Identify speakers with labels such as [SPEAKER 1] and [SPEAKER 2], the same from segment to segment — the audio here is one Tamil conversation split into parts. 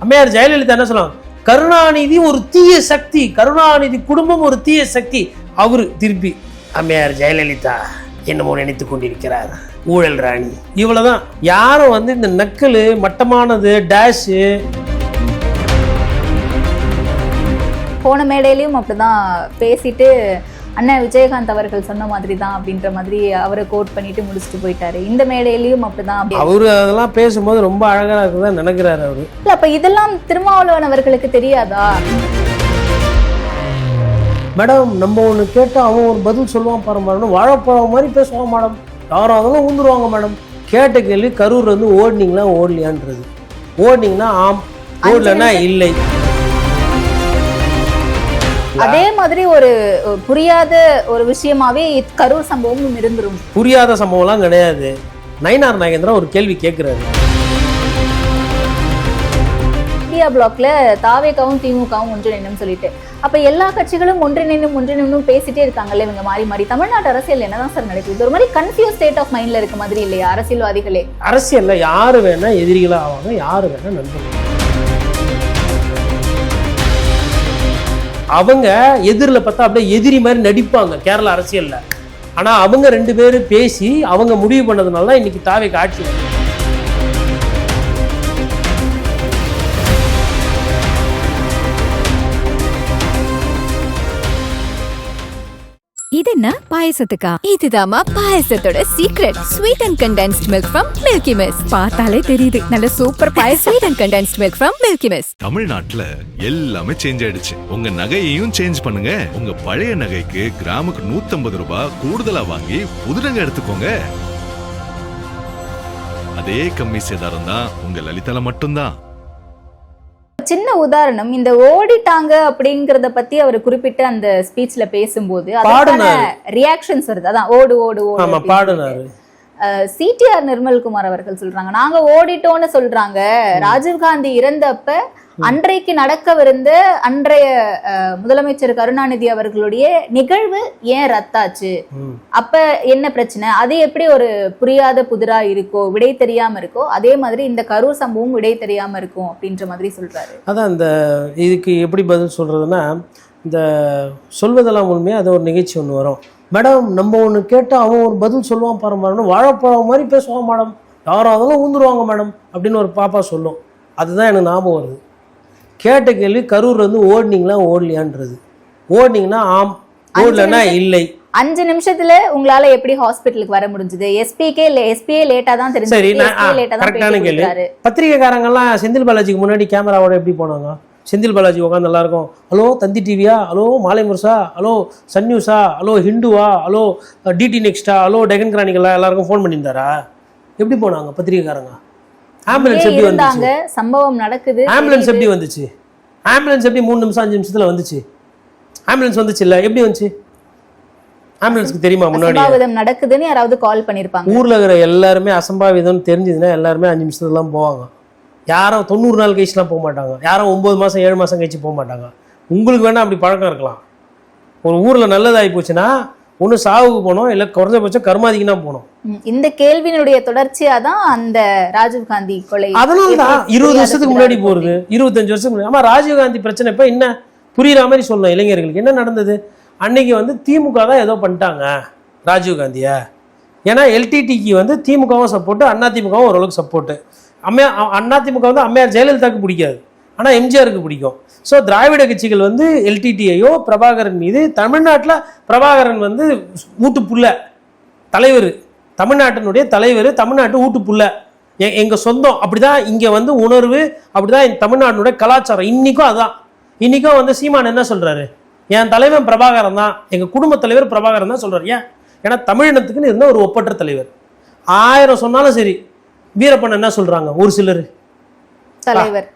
[SPEAKER 1] அம்மையார் ஜெயலலிதா என்ன சொல்லுவாங்க, கருணாநிதி ஒரு தீய சக்தி, கருணாநிதி குடும்பம் ஒரு தீய சக்தி. அவரு திருப்பி அம்மையார் ஜெயலலிதா என்னமோ நினைத்து கொண்டிருக்கிறார், ஊழல் ராணி. இவ்வளவுதான். யாரும் வந்து இந்த நக்கலு, மட்டமானது, டேஷு.
[SPEAKER 2] போன மேடையிலையும் அப்படிதான் பேசிட்டு அண்ணன் விஜயகாந்த் அவர்கள் சொன்ன மாதிரி தான் அப்படின்ற மாதிரி அவரை கோட் பண்ணிட்டு முடிச்சுட்டு போயிட்டாரு. இந்த மேடையிலையும் அப்படிதான்.
[SPEAKER 1] அவரு அதெல்லாம் பேசும்போது ரொம்ப அழகா இருக்குதான் நினைக்கிறாரு அவரு.
[SPEAKER 2] இல்ல, அப்ப இதெல்லாம் திருமாவளவன் அவர்களுக்கு தெரியாதா?
[SPEAKER 1] மேடம், நம்ம ஒன்று கேட்டால் அவன் ஒரு பதில் சொல்லுவான் பாரு மேடம், வாழைப்பழம் மாதிரி பேசுவான் மேடம், யாரும் அதெல்லாம் ஊந்துருவாங்க மேடம். கேட்ட கேள்வி கரூர் வந்து ஓடினீங்களா ஓடலையான்றது. ஓடினீங்கன்னா ஆம், ஓடலன்னா இல்லை.
[SPEAKER 2] அதே மாதிரி ஒரு புரியாத ஒரு விஷயமாவே கரூர் சம்பவமும் இருந்துரும்.
[SPEAKER 1] புரியாத சம்பவம்லாம் கிடையாது. நயினார் நாகேந்திரா ஒரு கேள்வி கேட்கிறாரு.
[SPEAKER 2] இந்தியா பிளாக்ல தாவேகாவும் திமுகவும் ஒன்றிணையும் சொல்லிட்டு, அப்ப எல்லா கட்சிகளும் ஒன்றிணையும் பேசிட்டே இருக்காங்கல்ல இவங்க மாறி மாறி. தமிழ்நாட்டு அரசியல் என்னதான் சார் நடக்குது? ஒரு மாதிரி கன்ஃபியூஸ் ஸ்டேட் ஆஃப் மைண்ட்ல இருக்க மாதிரி இல்லையா அரசியல்வாதிகளே? அரசியல்ல
[SPEAKER 1] யாரு வேணா எதிரிகளா ஆவாங்க, யாரு வேணா நண்பர்கள். அவங்க எதிரில் பார்த்தா அப்படியே எதிரி மாதிரி நடிப்பாங்க கேரளா அரசியல்ல. ஆனா அவங்க 2 பேரும் பேசி அவங்க முடிவு பண்ணதுனால தான் இன்னைக்கு தாவேக்கு ஆட்சி.
[SPEAKER 3] இது என்ன பாயசத்துக்கா? இதுதாமா பாயசத்தோட secret. Sweet and condensed milk from Milky Mist. பார்த்தாலே தெரியுது நல்ல சூப்பர் பாயசம். Sweet and condensed milk from Milky Mist.
[SPEAKER 4] தமிழ்நாட்டுல எல்லாமே சேஞ்ச் ஆயிடுச்சு. உங்க நகையையும் சேஞ்ச் பண்ணுங்க. உங்க பழைய நகைக்கு கிராமுக்கு 150 ரூபாய் கூடுதலா வாங்கி புது நகை எடுத்துக்கோங்க. அதே கம்மி சேதாரம் தான் உங்க லலிதால மட்டும்தான்.
[SPEAKER 2] சின்ன உதாரணம், இந்த ஓடிட்டாங்க அப்படிங்கறத பத்தி அவர் குறிப்பிட்ட அந்த ஸ்பீச்ல பேசும்போது ரியாக்ஷன்ஸ் வருது. அதான் ஓடு ஓடு ஓடு. சிடிஆர் நிர்மல்குமார் அவர்கள் சொல்றாங்க, நாங்க ஓடிட்டோம்னு சொல்றாங்க. ராஜீவ்காந்தி இறந்தப்ப அன்றைக்கு நடக்கவிருந்த அன்றைய முதலமைச்சர் கருணாநிதி அவர்களுடைய நிகழ்வு ஏன் ரத்தாச்சு? அப்ப என்ன பிரச்சனை? அது எப்படி ஒரு புரியாத புதிரா இருக்கோ, விடை தெரியாம இருக்கோ, அதே மாதிரி இந்த கரூர் சம்பவம் விடை தெரியாம இருக்கும் அப்படின்ற மாதிரி சொல்றாரு.
[SPEAKER 1] அதான் இந்த இதுக்கு எப்படி பதில் சொல்றதுன்னா, இந்த சொல்வதெல்லாம் உண்மையா அது ஒரு நிகழ்ச்சி ஒன்று வரும். மேடம், நம்ம ஒன்று கேட்டால் அவன் ஒரு பதில் சொல்லுவான் பாரு மேடம், வாழைப்பழம் மாதிரி பேசுவான் மேடம், யாரும் அதெல்லாம் ஊந்துருவாங்க மேடம் அப்படின்னு ஒரு பாப்பா சொல்லும். அதுதான் எனக்கு ஞாபகம் வருது. கேட்ட கேள்வி கரூர் வந்து ஓடினீங்களா ஓடலையான்றது. ஓடினீங்கன்னா ஆம், ஓடலன்னா இல்லை.
[SPEAKER 2] 5 நிமிஷத்துல உங்களால எப்படி ஹாஸ்பிட்டலுக்கு வர முடிஞ்சது? எஸ்பிஏ லேட்டா தான் தெரிஞ்சது.
[SPEAKER 1] சரி, கரெக்டான கேள்வி. பத்திரிகைக்காரங்க எல்லாம் செந்தில் பாலாஜிக்கு முன்னாடி கேமராவோட எப்படி போனாங்க? செந்தில் பாலாஜி உட்காந்து நல்லா இருக்கும், ஹலோ தந்தி டிவியா, ஹலோ மாலை முரசா, ஹலோ சன் நியூஸா, ஹலோ ஹிந்துவா, ஹலோ டிடி நெக்ஸ்டா, ஹலோ டெகன் கிரானிக்கலா, எல்லாருக்கும் ஃபோன் பண்ணியிருந்தாரா? எப்படி போனாங்க பத்திரிகைக்காரங்க? ஆம்புலன்ஸ் எப்படி வந்துச்சு?
[SPEAKER 2] சம்பவம் நடக்குது,
[SPEAKER 1] ஆம்புலன்ஸ் எப்படி வந்துச்சு? ஆம்புலன்ஸ் எப்படி 3 நிமிஷம் 5 நிமிஷத்துல வந்துச்சு? ஆம்புலன்ஸ் வந்துச்சு இல்ல, எப்படி வந்துச்சு? ஆம்புலன்ஸ்க்கு தெரியுமா முன்னாடி
[SPEAKER 2] அசம்பாவிதம் நடக்குதுன்னு யாராவது கால் பண்ணிருப்பாங்க?
[SPEAKER 1] ஊர்ல இருக்கிற எல்லாருமே அசம்பாவிதம் தெரிஞ்சதுன்னா எல்லாருமே 5 நிமிஷத்துலாம் போவாங்க. யாரும் 90 நாள் கழிச்சுலாம் போக மாட்டாங்க. யாரும் 9 மாசம் 7 மாசம் கழிச்சு போக மாட்டாங்க. உங்களுக்கு வேணா அப்படி பழக்கம் இருக்கலாம். ஒரு ஊர்ல நல்லதாகி போச்சுன்னா ஒன்று சாவுக்கு போனோம், இல்லை குறைஞ்சபட்சம் கர்மாதிக்கு தான் போனோம்.
[SPEAKER 2] இந்த கேள்வியினுடைய தொடர்ச்சியா தான் அந்த ராஜீவ்காந்தி கொலை.
[SPEAKER 1] அதனால தான் 20 வருஷத்துக்கு முன்னாடி போறது, 25 வருஷத்துக்கு முன்னாடி. ஆமா, ராஜீவ்காந்தி பிரச்சனை இப்ப என்ன புரியுற மாதிரி சொல்லணும் இளைஞர்களுக்கு. என்ன நடந்தது அன்னைக்கு வந்து திமுக தான் ஏதோ பண்ணிட்டாங்க ராஜீவ்காந்திய. ஏன்னா எல்டிடிக்கு வந்து திமுகவும் சப்போர்ட்டு, அதிமுகவும் ஓரளவுக்கு சப்போர்ட்டு. அதிமுக வந்து அம்மையார் ஜெயலலிதாவுக்கு பிடிக்காது, ஆனால் எம்ஜிஆருக்கு பிடிக்கும். ஸோ திராவிட கட்சிகள் வந்து எல்டிடியையோ பிரபாகரன் மீது, தமிழ்நாட்டில் பிரபாகரன் வந்து ஊட்டுப்புள்ள தலைவர், தமிழ்நாட்டினுடைய தலைவர், தமிழ்நாட்டு ஊட்டுப்புள்ள, எங்கள் சொந்தம். அப்படிதான் இங்கே வந்து உணர்வு, அப்படிதான் தமிழ்நாட்டினுடைய கலாச்சாரம். இன்றைக்கும் அதுதான். இன்றைக்கும் வந்து சீமான் என்ன சொல்கிறாரு, என் தலைவன் பிரபாகரன் தான், எங்கள் குடும்ப தலைவர் பிரபாகரன் தான் சொல்கிறார். ஏன்? ஏன்னா தமிழினத்துக்குன்னு இருந்த ஒரு ஒப்பற்ற தலைவர். 1000 சொன்னாலும் சரி. வீரப்பன் என்ன சொல்கிறாங்க ஒரு சிலர்,
[SPEAKER 2] தலைவர்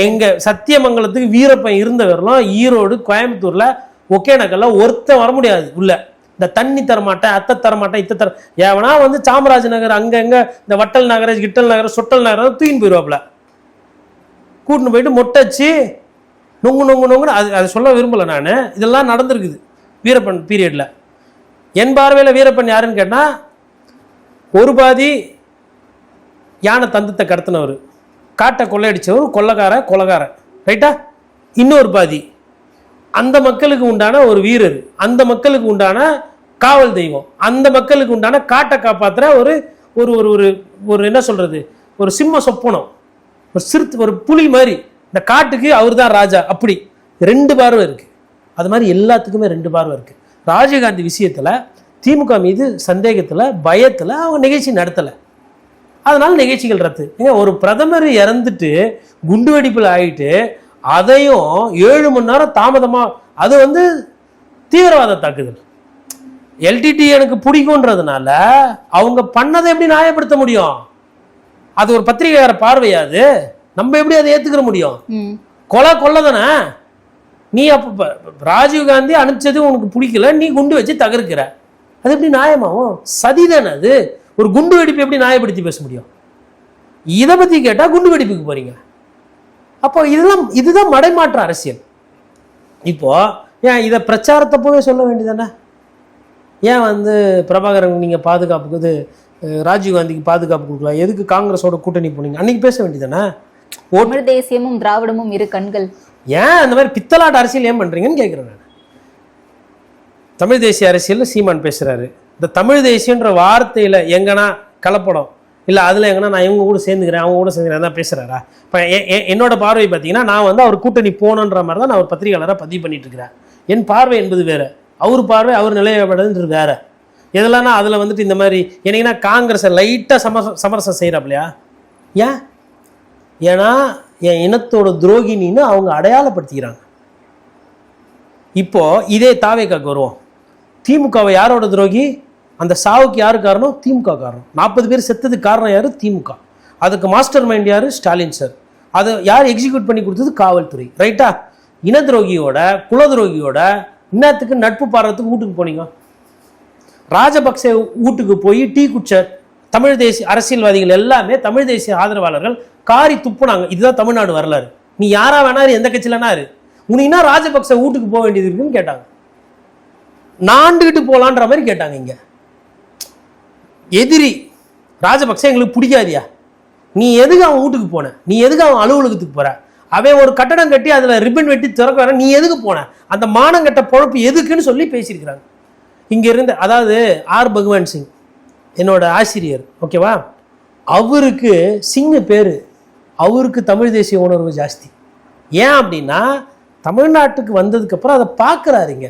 [SPEAKER 1] எங்க சத்தியமங்கலத்துக்கு வீரப்பன் இருந்தவரெல்லாம் ஈரோடு கோயம்புத்தூர்ல ஒகேனக்கல்ல ஒருத்தன் வர முடியாது உள்ள. இந்த தண்ணி தரமாட்டேன், அத்தை தரமாட்டேன், இத்த தர ஏவனா வந்து சாமராஜ் நகர் அங்க எங்க இந்த வட்டல் நகர, கிட்டல் நகர, சொட்டல் நகர தூக்கின்னு போயிடுவாப்புல. கூட்டின்னு போயிட்டு மொட்டச்சு நொங்கு நொங்கு நொங்குன்னு அதை சொல்ல விரும்பல நான். இதெல்லாம் நடந்திருக்குது வீரப்பன் பீரியட்ல. என் பார்வையில வீரப்பன் யாருன்னு கேட்டா, ஒரு பாதி யானை தந்தத்தை கடத்தினவர், காட்டை கொள்ளையடிச்சவர் கொலைகாரன் ரைட்டா. இன்னொரு பாதி அந்த மக்களுக்கு உண்டான ஒரு வீரர், அந்த மக்களுக்கு உண்டான காவல் தெய்வம், அந்த மக்களுக்கு உண்டான காட்டை காப்பாற்றுற ஒரு ஒரு ஒரு ஒரு என்ன சொல்றது, ஒரு சிம்ம சொப்பனம், ஒரு புலி மாதிரி. இந்த காட்டுக்கு அவர் தான் ராஜா. அப்படி 2 பார்வை இருக்கு. அது மாதிரி எல்லாத்துக்குமே 2 பார்வை இருக்கு. ராஜீவ்காந்தி விஷயத்துல திமுக மீது சந்தேகத்துல பயத்துல அவங்க நிகழ்ச்சி நடத்தலை, அதனால நிகழ்ச்சிகள் ரத்து. ஒரு பிரதமர் இறந்துட்டு குண்டு வெடிப்பில் ஆகிட்டு அதையும் 7 மணி நேரம் தாமதமா, அது வந்து தீவிரவாத தாக்குதல். எல்டிடி எனக்கு பிடிக்கும்ன்றதுனால அவங்க பண்ணதை எப்படி நியாயப்படுத்த முடியும்? அது ஒரு பத்திரிகையாளர் பார்வையாது, நம்ம எப்படி அதை ஏத்துக்கிற முடியும்? கொலை தானே. நீ அப்ப ராஜீவ்காந்தி அனுப்பிச்சது உனக்கு பிடிக்கல, நீ குண்டு வச்சு தகர்க்கிற, அது எப்படி நியாயமாகும்? சதி தானே அது. ஒரு குண்டு வெடிப்பு எப்படி நியாயப்படுத்தி பேச முடியும்? இதை பத்தி கேட்டா குண்டு வெடிப்புக்கு போறீங்க. அப்போ இதுதான் மடைமாற்ற அரசியல். இப்போ ஏன் இதை பிரச்சாரத்தப்பவே சொல்ல வேண்டியதானே? ஏன் வந்து பிரபாகரன் நீங்க பாதுகாப்புக்கு இது ராஜீவ்காந்திக்கு பாதுகாப்பு கொடுக்கலாம், எதுக்கு காங்கிரஸோட கூட்டணி போனீங்க, அன்னைக்கு பேச வேண்டியதானே?
[SPEAKER 2] தமிழ் தேசியமும் திராவிடமும் இரு கண்கள்.
[SPEAKER 1] ஏன் அந்த மாதிரி பித்தலாட்ட அரசியல் ஏன் பண்றீங்கன்னு கேட்கிறேன் நான். தமிழ் தேசிய அரசியல் சீமான் பேசுறாரு. இந்த தமிழ் தேசியன்ற வார்த்தையில எங்கன்னா கலப்படம் இல்லை, அதில் எங்கன்னா நான் இவங்க கூட சேர்ந்துக்கிறேன் அவங்க கூட சேர்ந்துக்கிறேன் தான் பேசுகிறாரா? இப்போ என்னோட பார்வை பார்த்தீங்கன்னா, நான் வந்து அவர் கூட்டணி போகணுன்ற மாதிரி தான் நான் ஒரு பத்திரிகையாளராக பதிவு பண்ணிட்டு இருக்கிறேன். என் பார்வை என்பது வேறு, அவர் பார்வை அவர் நிலையப்படுறது வேறு. எதெல்லாம் அதில் வந்துட்டு இந்த மாதிரி என்னங்கன்னா காங்கிரஸை லைட்டாக சமரசம் செய்கிறாப்லையா? ஏன்? ஏன்னா என் இனத்தோட துரோகினின்னு அவங்க அடையாளப்படுத்திக்கிறாங்க. இப்போ இதே தாவேக்காக்கு வருவோம். திமுகவை யாரோட துரோகி? அந்த சாவுக்கு யாரு காரணம்? திமுக காரணம். 40 பேர் செத்ததுக்கு காரணம் யாரு? திமுக. அதுக்கு மாஸ்டர் மைண்ட் யாரு? ஸ்டாலின் சார். அதை யார் எக்ஸிக்யூட் பண்ணி கொடுத்தது? காவல்துறை. ரைட்டா? இன துரோகியோட குல துரோகியோட இன்னத்துக்கு நட்பு பாடுறதுக்கு வீட்டுக்கு போனீங்க. ராஜபக்சே வீட்டுக்கு போய் டீ குடிச்ச தமிழ் தேசிய அரசியல்வாதிகள் எல்லாமே தமிழ் தேசிய ஆதரவாளர்கள் காரி துப்புனாங்க. இதுதான் தமிழ்நாடு வரலாறு. நீ யாரா வேணாரு, எந்த கட்சியிலனா இரு, உனக்குன்னா ராஜபக்ச வீட்டுக்கு போக வேண்டியது இருக்குன்னு கேட்டாங்க. நாண்டுகிட்டு போலான்ற மாதிரி கேட்டாங்க. இங்க எதிரி ராஜபக்ச எங்களுக்கு பிடிக்காதியா, நீ எதுக்கு அவன் வீட்டுக்கு போன, நீ எதுக்கு அவன் அலுவலகத்துக்கு போற, அவன் ஒரு கட்டடம் கட்டி அதுல ரிப்பன் வெட்டி திறக்க வர, நீ எதுக்கு போன, அந்த மானங்கட்ட பொழப்பு எதுக்குன்னு சொல்லி பேசியிருக்கிறாங்க. இங்க இருந்து அதாவது ஆர் பகவான் சிங் என்னோட ஆசிரியர், ஓகேவா, அவருக்கு சிங்க பேரு, அவருக்கு தமிழ் தேசிய உணர்வு ஜாஸ்தி. ஏன் அப்படின்னா தமிழ்நாட்டுக்கு வந்ததுக்கு அப்புறம் அதை பார்க்கிறாருங்க.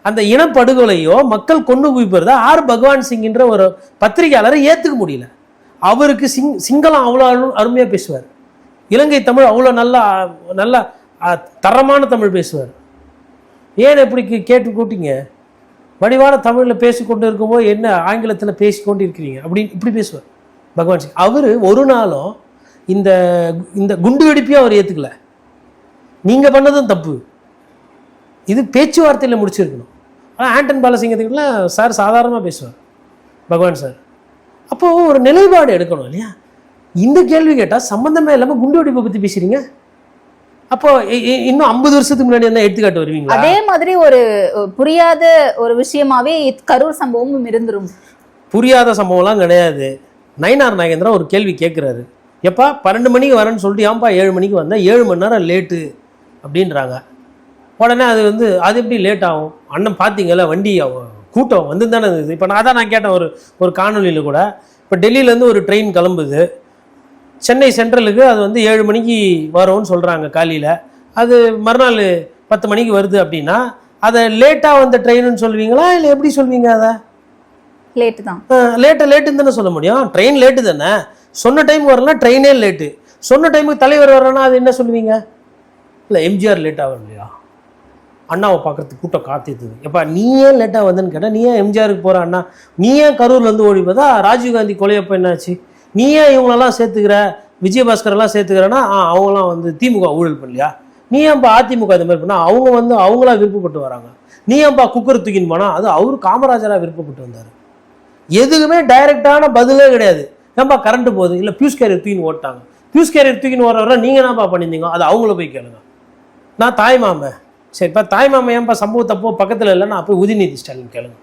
[SPEAKER 1] அந்த இனப்படுகொலையோ மக்கள் கொண்டு குவிப்பறத ஆர் பகவான் சிங்ன்ற ஒரு பத்திரிகையாளரை ஏத்துக்க முடியல. அவருக்கு சிங்களம் அவ்வளோ அருமையா பேசுவார், இலங்கை தமிழ் அவ்வளோ நல்ல தரமான தமிழ் பேசுவார். ஏன் எப்படி கேட்டு கூட்டிங்க, வடிவான தமிழில் பேசிக்கொண்டு இருக்கும்போது என்ன ஆங்கிலத்தில் பேசிக்கொண்டு இருக்கிறீங்க அப்படின்னு இப்படி பேசுவார் பகவான் சிங். அவர் ஒரு நாளும் இந்த இந்த குண்டு வெடிப்பையும் அவர் ஏற்றுக்கல. நீங்கள் பண்ணதும் தப்பு, இது பேச்சுவார்த்தையில் முடிச்சிருக்கணும். ஆனால் ஆண்டன் பாலசிங்கத்துக்குலாம் சார் சாதாரணமாக பேசுவார் பகவான் சார். அப்போது ஒரு நிலைப்பாடு எடுக்கணும் இல்லையா? இந்த கேள்வி கேட்டால் சம்மந்தமே இல்லாமல் குண்டு வெடிப்பை பற்றி பேசுறீங்க. அப்போ இன்னும் 50 வருஷத்துக்கு முன்னாடி என்ன எடுத்துக்காட்டு வருவீங்களா?
[SPEAKER 2] அதே மாதிரி ஒரு புரியாத ஒரு விஷயமாவே கரூர் சம்பவமும் இருந்துரும். புரியாத
[SPEAKER 1] சம்பவம்லாம் கிடையாது. நயினார் நாகேந்திரா ஒரு கேள்வி கேட்குறாரு, எப்பா 12 மணிக்கு வரேன்னு சொல்லிட்டு ஏன்பா 7 மணிக்கு வந்தேன், 7 மணி நேரம் லேட்டு அப்படின்றாங்க. உடனே அது எப்படி லேட் ஆகும் அண்ணன், பார்த்தீங்கல்ல வண்டி கூட்டம் வந்து தானே இருந்தது. இப்போ நான் கேட்டேன் ஒரு காணொலியில் கூட, இப்போ டெல்லியிலேருந்து ஒரு ட்ரெயின் கிளம்புது சென்னை சென்ட்ரலுக்கு, அது 7 மணிக்கு வரும்னு சொல்கிறாங்க காலையில், அது மறுநாள் 10 மணிக்கு வருது அப்படின்னா அதை லேட்டாக வந்த ட்ரெயின்னு சொல்லுவீங்களா இல்லை எப்படி சொல்வீங்க? அதை
[SPEAKER 2] லேட்டு தான்,
[SPEAKER 1] லேட்டுன்னு தானே சொல்ல முடியும். ட்ரெயின் லேட்டு தானே, சொன்ன டைம் வரலன்னா ட்ரெயினே லேட்டு, சொன்ன டைமுக்கு தலைவர் வரலன்னா அது என்ன சொல்லுவீங்க? இல்லை எம்ஜிஆர் லேட்டாக வரும் இல்லையா, அண்ணாவை பார்க்குறதுக்கு கூட்டம் காத்திருந்தது, எப்பா நீ ஏன் லேட்டாக வந்தேன்னு கேட்டால், நீ ஏன் எம்ஜிஆருக்கு போகிற அண்ணா, நீ ஏன் கரூர்லேருந்து ஓடி போதா, ராஜீவ்காந்தி கொலையப்போ என்னாச்சு, நீ ஏன் இவங்களெல்லாம் சேர்த்துக்கிற, விஜயபாஸ்கரெல்லாம் சேர்த்துக்கிறேன்னா அவங்களாம் திமுக ஊழல் பண்ணலையா, நீ ஏன்ப்பா அதிமுக இது மாதிரி பண்ணால் அவங்க அவங்களா விருப்பப்பட்டு வராங்க, நீ ஏன்ப்பா குக்கர் தூக்கின்னு போனால் அது அவர் காமராஜராக விருப்பப்பட்டு வந்தார். எதுக்குமே டைரக்டான பதிலே கிடையாது. ஏன்பா கரண்ட் போகுது, இல்லை பியூஸ் கேரியர் தூக்கின்னு ஓட்டாங்க, பியூஸ் கேரியர் தூக்கின்னு ஓடுறவரை நீங்கள் என்னப்பா பண்ணியிருந்தீங்க, அது அவங்கள போய் கேளுங்க. நான் தாய்மாமன், சரிப்பா தாய்மாமன் ஏன்பா சம்பவத்தப்போ பக்கத்தில் இல்லைன்னா போய் உதயநிதி ஸ்டாலின் கேளுங்க,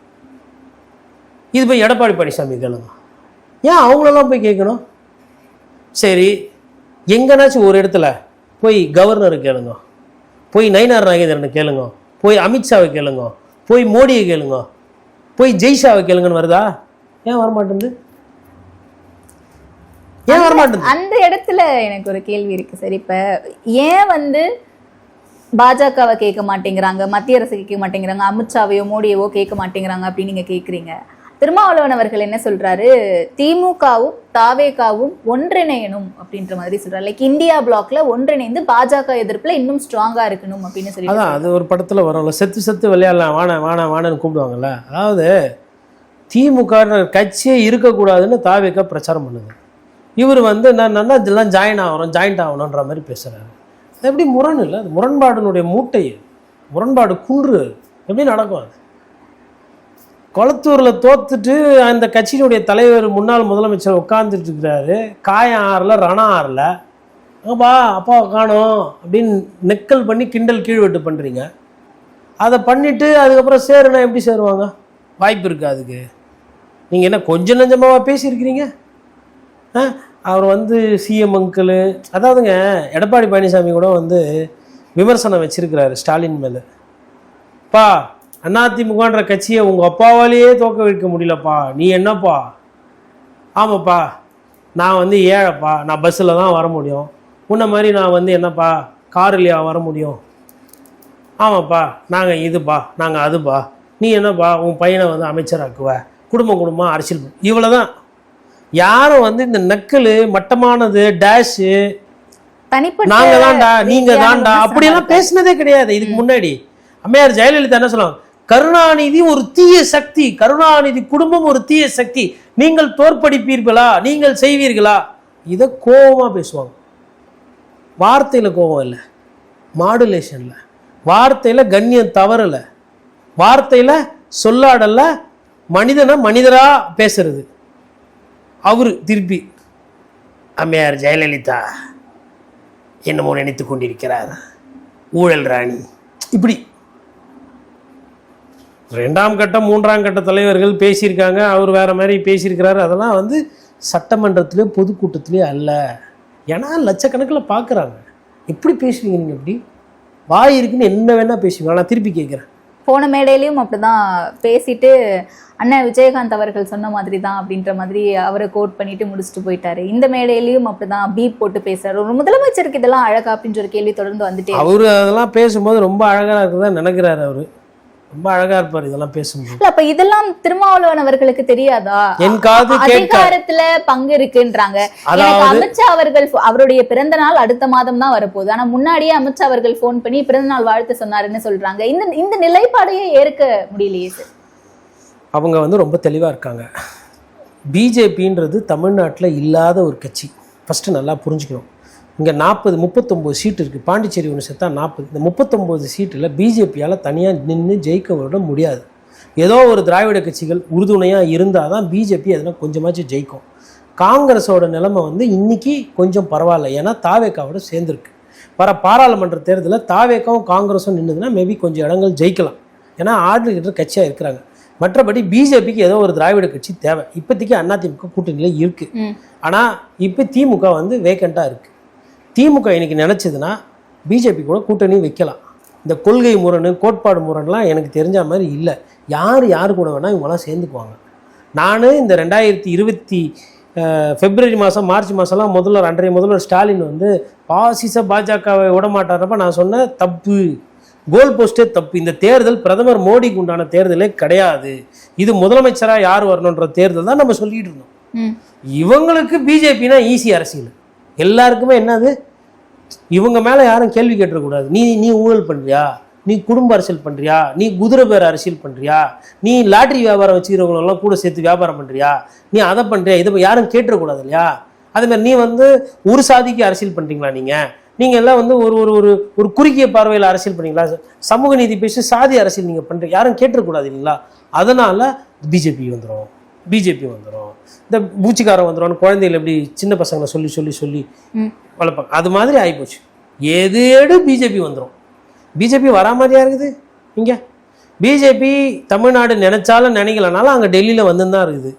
[SPEAKER 1] இது போய் எடப்பாடி பழனிசாமி கேளுங்க, ஏன் அவங்களெல்லாம் போய் கேட்கணும்? சரி எங்கனாச்சும் ஒரு இடத்துல போய் கவர்னரை கேளுங்க, போய் நயினார் நாகேந்திரனை கேளுங்க, போய் அமித்ஷாவை கேளுங்க, போய் மோடியை கேளுங்க, போய் ஜெய்ஷாவை கேளுங்கன்னு வருதா? ஏன் வரமாட்டேங்குது? ஏன் வரமாட்டேங்குது?
[SPEAKER 2] அந்த இடத்துல எனக்கு ஒரு கேள்வி இருக்கு சார். இப்ப ஏன் பாஜகவை கேட்க மாட்டேங்கிறாங்க, மத்திய அரசு கேட்க மாட்டேங்கிறாங்க, அமித்ஷாவையோ மோடியவோ கேட்க மாட்டேங்கிறாங்க அப்படின்னு நீங்க கேக்குறீங்க. திருமாவளவன் அவர்கள் என்ன சொல்றாரு, திமுகவும் தாவேகாவும் ஒன்றிணையணும் அப்படின்ற மாதிரி சொல்றாரு. லைக் இந்தியா பிளாக்ல ஒன்றிணைந்து பாஜக எதிர்ப்புல இன்னும் ஸ்ட்ராங்கா இருக்கணும் அப்படின்னு சொல்லி.
[SPEAKER 1] அதான் அது ஒரு படத்துல வரும்ல, செத்து செத்து விளையாடலாம், வானன்னு கூப்பிடுவாங்கல்ல. அதாவது திமுக கட்சியே இருக்கக்கூடாதுன்னு தாவேகா பிரச்சாரம் பண்ணுது. இவர் நான் இதெல்லாம் ஜாயிண்ட் ஆகணுன்ற மாதிரி பேசுறாரு. அது எப்படி முரண் இல்லை? அது முரண்பாடுனுடைய மூட்டை, முரண்பாடு குன்று எப்படி நடக்கும்? அது கொளத்தூரில் தோத்துட்டு அந்த கட்சியினுடைய தலைவர் முன்னாள் முதலமைச்சர் உட்காந்துட்டு இருக்கிறாரு, காயம் ஆறல ரணம் ஆறல, அப்பா அப்பாவை காணோம் அப்படின்னு நெக்கல் பண்ணி கிண்டல் கீழ்வெட்டு பண்ணுறீங்க. அதை பண்ணிவிட்டு அதுக்கப்புறம் சேருனா எப்படி சேருவாங்க? வாய்ப்பு இருக்குது அதுக்கு. நீங்கள் என்ன கொஞ்சம் நஞ்சமாவா பேசியிருக்கிறீங்க? அவர் சிஎம் அங்கிள், அதாவதுங்க எடப்பாடி பழனிசாமி கூட விமர்சனம் வச்சிருக்கிறாரு ஸ்டாலின் மேலே. பா அதிமுகன்ற கட்சியை உங்கள் அப்பாவாலேயே தோக்க வைக்க முடியலப்பா, நீ என்னப்பா? ஆமாப்பா, நான் ஏழைப்பா, நான் பஸ்ஸில் தான் வர முடியும், உன்ன மாதிரி நான் என்னப்பா கார்லையா வர முடியும்? ஆமாப்பா, நாங்கள் இதுப்பா, நாங்கள் அதுப்பா, நீ என்னப்பா உன் பையனை அமைச்சராக்குவ, குடும்பம் அரசியல், இவ்வளோ தான். யாரும் இந்த நக்கல் மட்டமானது டேஷு நாங்க தான்டா நீங்க தான்டா அப்படியெல்லாம் பேசினதே கிடையாது. இதுக்கு முன்னாடி அம்மையார் ஜெயலலிதா என்ன சொல்லுவாங்க, கருணாநிதி ஒரு தீய சக்தி, கருணாநிதி குடும்பம் ஒரு தீய சக்தி, நீங்கள் தோற்படிப்பீர்களா, நீங்கள் செய்வீர்களா? இதை கோபமா பேசுவாங்க. வார்த்தையில கோபம் இல்லை, மாடுலேஷன்ல, வார்த்தையில கண்ணியம் தவறல, வார்த்தையில சொல்லாடல்ல, மனிதனை மனிதரா பேசுறது. அவரு திருப்பி அம்மையார் ஜெயலலிதா என்னமோ நினைத்து கொண்டிருக்கிறார், ஊழல் ராணி, இப்படி 2ஆம் கட்ட 3ஆம் கட்ட தலைவர்கள் பேசியிருக்காங்க, அவர் வேற மாதிரி பேசியிருக்கிறாரு. அதெல்லாம் சட்டமன்றத்திலே பொதுக்கூட்டத்திலே அல்ல. ஏன்னா லட்சக்கணக்கில் பார்க்குறாங்க. எப்படி பேசுவீங்க நீங்கள்? இப்படி வாய் இருக்குன்னு என்ன வேணா பேசுவீங்க. நான் திருப்பி கேட்குறேன்,
[SPEAKER 2] போன மேடையிலையும் அப்படிதான் பேசிட்டு அண்ணன் விஜயகாந்த் அவர்கள் சொன்ன மாதிரி தான் அப்படின்ற மாதிரி அவரை கோட் பண்ணிட்டு முடிச்சுட்டு போயிட்டாரு. இந்த மேடையிலையும் அப்படிதான் பீப் போட்டு பேசுறாரு. ஒரு முதலமைச்சருக்கு இதெல்லாம் அழகா அப்படின்ற ஒரு கேள்வி தொடர்ந்து வந்துட்டே.
[SPEAKER 1] அவரு அதெல்லாம் பேசும்போது ரொம்ப அழகா இருக்குதான் நினைக்கிறாரு. அவரு ரொம்ப அழகா இருப்பாரு இதெல்லாம் பேசும்போது.
[SPEAKER 2] அப்ப இதெல்லாம் திருமாவளவன் அவர்களுக்கு தெரியாதா?
[SPEAKER 1] என் காது
[SPEAKER 2] அதிகாரத்துல பங்கு இருக்குன்றாங்க. அமித்ஷா அவர்கள் அவருடைய பிறந்த நாள் அடுத்த மாதம் தான் வரப்போகுது, ஆனா முன்னாடியே அமித்ஷா அவர்கள் போன் பண்ணி பிறந்த நாள் வாழ்த்து சொன்னாருன்னு சொல்றாங்க. இந்த நிலைப்பாடையே ஏற்க முடியலையே சார்.
[SPEAKER 1] அவங்க ரொம்ப தெளிவா இருக்காங்க. பிஜேபின்றது தமிழ்நாட்டில் இல்லாத ஒரு கட்சி. ஃபர்ஸ்ட் நல்லா புரிஞ்சுக்கணும். இங்கே 39 சீட்டு இருக்குது. பாண்டிச்சேரி ஒன்று சேர்த்தா 40. இந்த 39 சீட்டில் பிஜேபியால் தனியாக நின்று ஜெயிக்க விட முடியாது. ஏதோ ஒரு திராவிட கட்சிகள் உறுதுணையாக இருந்தால் தான் பிஜேபி அதனால் கொஞ்சமாச்சும் ஜெயிக்கும். காங்கிரஸோட நிலைமை இன்றைக்கி கொஞ்சம் பரவாயில்ல, ஏன்னா தாவேக்காவோட சேர்ந்துருக்கு. வர பாராளுமன்ற தேர்தலில் தாவேக்காவும் காங்கிரஸும் நின்றுதுன்னா மேபி கொஞ்சம் இடங்கள் ஜெயிக்கலாம், ஏன்னா ஆளுகிட்ட கட்சியாக இருக்கிறாங்க. மற்றபடி பிஜேபிக்கு ஏதோ ஒரு திராவிட கட்சி தேவை. இப்போதைக்கு அதிமுக கூட்டணியில் இருக்குது. ஆனால் இப்போ திமுக வேக்கண்ட்டாக இருக்குது. திமுக இன்னைக்கு நினச்சதுன்னா பிஜேபி கூட கூட்டணி வைக்கலாம். இந்த கொள்கை முரண் கோட்பாடு முரண்லாம் எனக்கு தெரிஞ்ச மாதிரி இல்லை. யார் கூட வேணால் இவங்களாம் சேர்ந்துக்குவாங்க. நான் இந்த 2020 பிப்ரவரி மாதம் மார்ச் மாதம்லாம் அன்றைய முதல்வர் ஸ்டாலின் பாசிச பாஜகவை விடமாட்டாரப்ப நான் சொன்ன தப்பு, கோல் போஸ்டே தப்பு. இந்த தேர்தல் பிரதமர் மோடிக்கு உண்டான தேர்தலே கிடையாது, இது முதலமைச்சராக யார் வரணுன்ற தேர்தல் தான் நம்ம சொல்லிட்டு இருந்தோம். இவங்களுக்கு பிஜேபினா ஈஸி அரசியல். எல்லாருக்குமே என்னது, இவங்க மேலே யாரும் கேள்வி கேட்டுறக்கூடாது. நீ ஊழல் பண்ணுறியா, நீ குடும்ப அரசியல் பண்ணுறியா, நீ குதிரை பேர் அரசியல் பண்ணுறியா, நீ லாட்ரி வியாபாரம் வச்சுக்கிறவங்களெல்லாம் கூட சேர்த்து வியாபாரம் பண்ணுறியா, நீ அதை பண்ணுறியா, இதை யாரும் கேட்டுறக்கூடாது இல்லையா? அதேமாதிரி நீ ஒரு சாதிக்கு அரசியல் பண்ணுறீங்களா? நீங்கள் எல்லாம் ஒரு குறுகிய பார்வையில் அரசியல் பண்ணீங்களா? சமூக நீதி பேசி சாதி அரசியல் நீங்கள் பண்ணுறீங்க, யாரும் கேட்டுறக்கூடாது இல்லைங்களா? அதனால் பிஜேபி வந்துடும். இந்த பூச்சிக்காரன் வந்துடும். குழந்தைகள் எப்படி சின்ன பசங்களை சொல்லி வளர்ப்பாங்க, அது மாதிரி ஆகிப்போச்சு. எது பிஜேபி வந்துடும். பிஜேபி வரா மாதிரியா இருக்குது. இங்கே பிஜேபி தமிழ்நாடு நினைச்சாலும் நினைக்கலனாலும் அங்கே டெல்லியில் தான் இருக்குது.